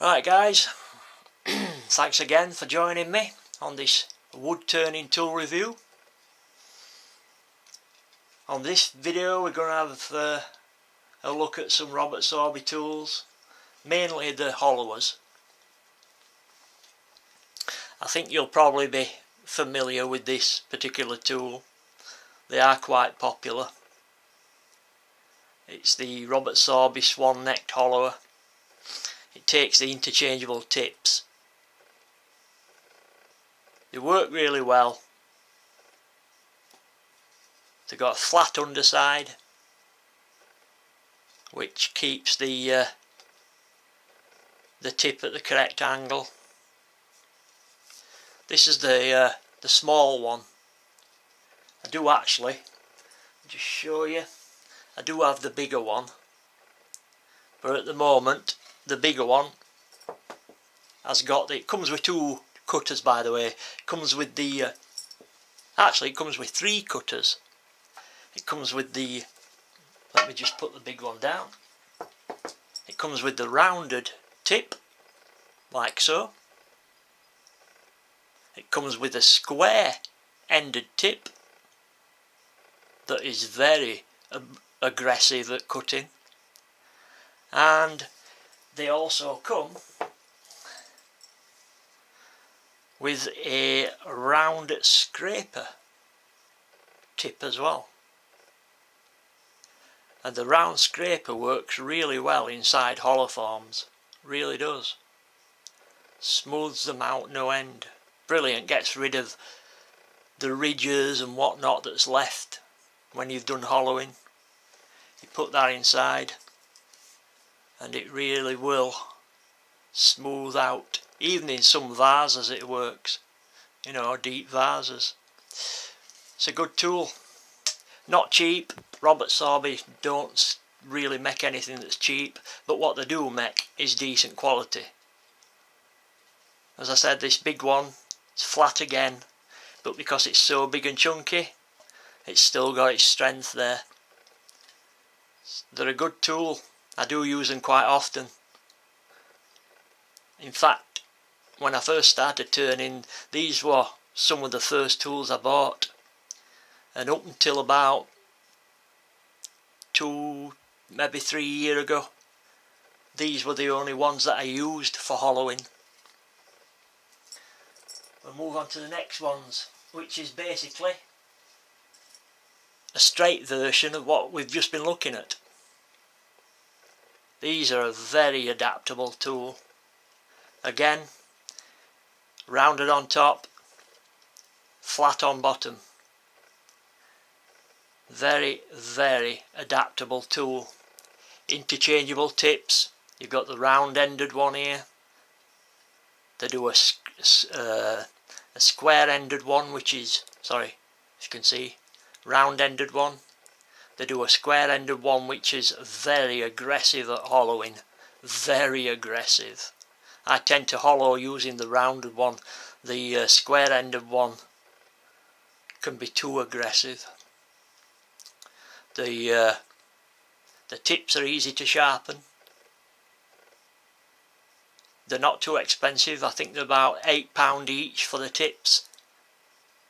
Right guys, thanks again for joining me on this wood turning tool review. On this video we're going to have a look at some Robert Sorby tools, mainly the hollowers. I think you'll probably be familiar with this particular tool. They are quite popular. It's the Robert Sorby swan-necked hollower. It takes the interchangeable tips. They work really well. They've got a flat underside which keeps the tip at the correct angle. This is the small one. I do actually, just show you, I do have the bigger one, but at the moment the bigger one has got it comes with two cutters, by the way. It comes with the actually it comes with three cutters. It comes with the, let me just put the big one down. It comes with the rounded tip, like so. It comes with a square ended tip that is very aggressive at cutting, and they also come with a round scraper tip as well. And the round scraper works really well inside hollow forms, really does. Smooths them out no end. Brilliant, gets rid of the ridges and whatnot that's left when you've done hollowing. You put that inside and it really will smooth out, even in some vases it works, you know, deep vases. It's a good tool. Not cheap. Robert Sorby don't really make anything that's cheap, but what they do make is decent quality. As I said, this big one, it's flat again, but because it's so big and chunky, it's still got its strength there. They're a good tool. I do use them quite often. In fact, when I first started turning, these were some of the first tools I bought, and up until about 2, maybe 3 years ago, these were the only ones that I used for hollowing. We'll move on to the next ones, which is basically a straight version of what we've just been looking at. These are a very adaptable tool. Again, rounded on top, flat on bottom. Very, very adaptable tool. Interchangeable tips. You've got the round-ended one here. They do a square-ended one, which is, sorry, as you can see, round-ended one. They do a square-ended one, which is very aggressive at hollowing. Very aggressive. I tend to hollow using the rounded one. The square-ended one can be too aggressive. The tips are easy to sharpen. They're not too expensive. I think they're about £8 each for the tips.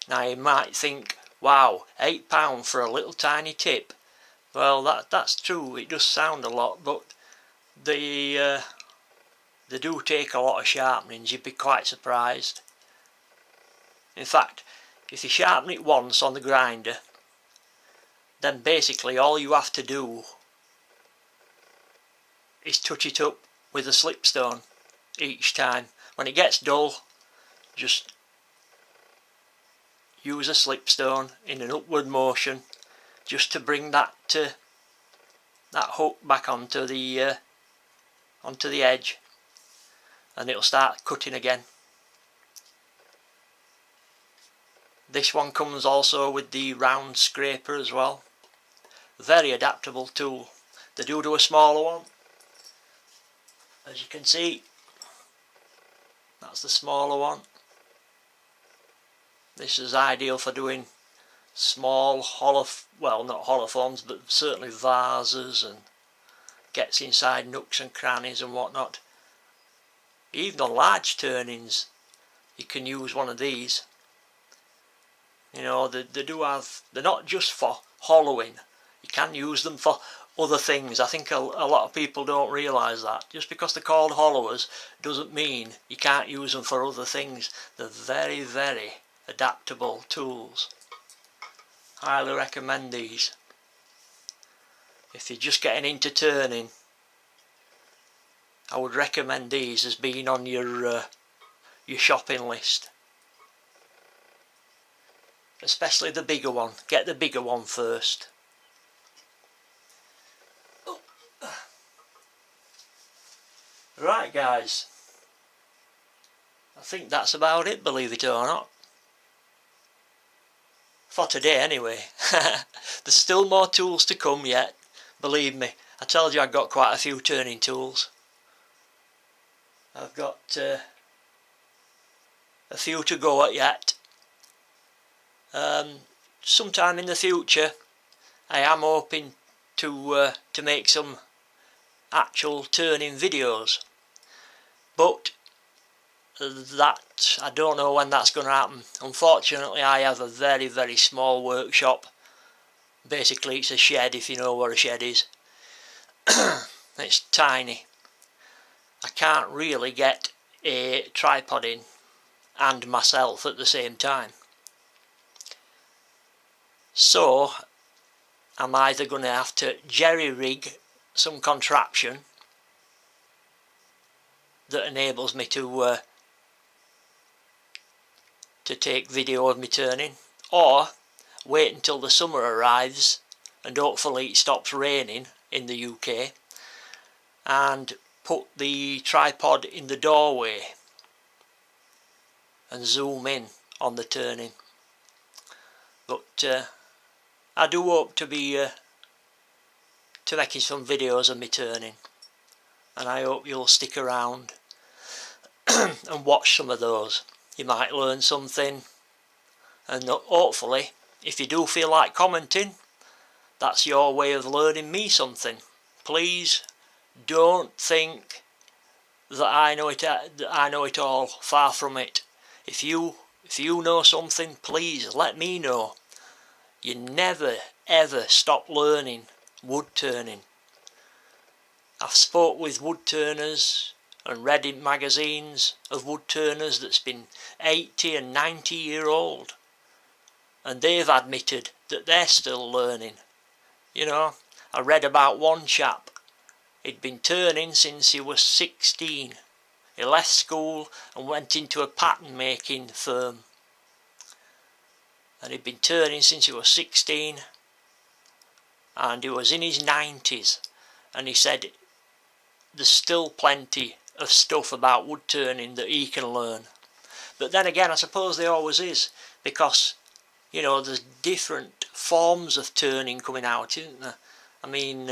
Now you might think, wow, £8 for a little tiny tip. Well, that's true. It does sound a lot, but they do take a lot of sharpenings. You'd be quite surprised. In fact, if you sharpen it once on the grinder, then basically all you have to do is touch it up with a slipstone each time. When it gets dull, just use a slipstone in an upward motion just to bring that hook back onto the edge, and it'll start cutting again. This one comes also with the round scraper as well. Very adaptable tool. They do a smaller one. As you can see, that's the smaller one. This is ideal for doing small hollow, well, not hollow forms, but certainly vases, and gets inside nooks and crannies and whatnot. Even on large turnings you can use one of these. You know, they do have, they're not just for hollowing, you can use them for other things. I think a lot of people don't realise that. Just because they're called hollowers doesn't mean you can't use them for other things. They're very, very adaptable tools. Highly recommend these. If you're just getting into turning, I would recommend these as being on your shopping list. Especially the bigger one. Get the bigger one first. Right guys, I think that's about it, believe it or not. For today anyway. There's still more tools to come yet, believe me. I told you I've got quite a few turning tools. I've got a few to go at yet. Sometime in the future I am hoping to make some actual turning videos, but that I don't know when that's going to happen. Unfortunately, I have a very, very small workshop. Basically it's a shed, if you know what a shed is. It's tiny. I can't really get a tripod in and myself at the same time. So I'm either going to have to jerry-rig some contraption that enables me to take video of me turning, or wait until the summer arrives and hopefully it stops raining in the UK and put the tripod in the doorway and zoom in on the turning. But I do hope to be making some videos of me turning, and I hope you'll stick around and watch some of those. You might learn something, and hopefully if you do feel like commenting, that's your way of learning me something. Please don't think that I know it all. Far from it. If you know something, please let me know. You never ever stop learning wood turning. I've spoke with wood turners and read in magazines of wood turners that's been 80 and 90 year old, and they've admitted that they're still learning. You know, I read about one chap, he'd been turning since he was 16. He left school and went into a pattern making firm, and he'd been turning since he was 16, and he was in his 90s, and he said there's still plenty of stuff about wood turning that he can learn. But then again, I suppose there always is, because you know there's different forms of turning coming out, isn't there? I mean,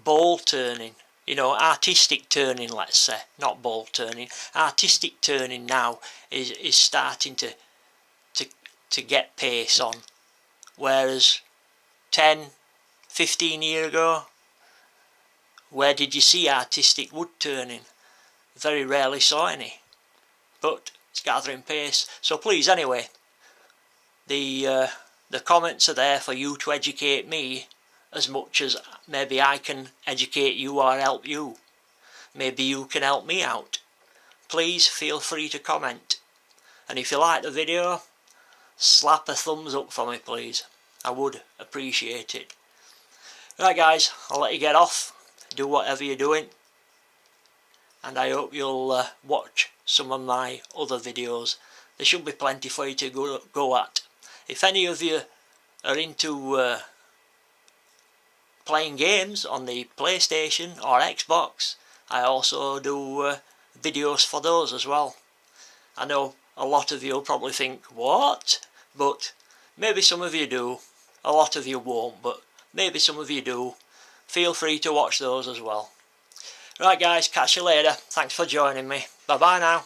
ball turning, you know, artistic turning, let's say, not ball turning. Artistic turning now is starting to get pace on, whereas 10, 15 years ago, where did you see artistic wood turning? Very rarely saw any, but it's gathering pace. So please, anyway, the comments are there for you to educate me as much as maybe I can educate you or help you. Maybe you can help me out. Please feel free to comment, and if you like the video, slap a thumbs up for me, please. I would appreciate it. Right guys, I'll let you get off, do whatever you're doing, and I hope you'll watch some of my other videos. There should be plenty for you to go at. If any of you are into playing games on the PlayStation or Xbox, I also do videos for those as well. I know a lot of you will probably think, what? But maybe some of you do. A lot of you won't, but maybe some of you do. Feel free to watch those as well. Right guys, catch you later. Thanks for joining me. Bye bye now.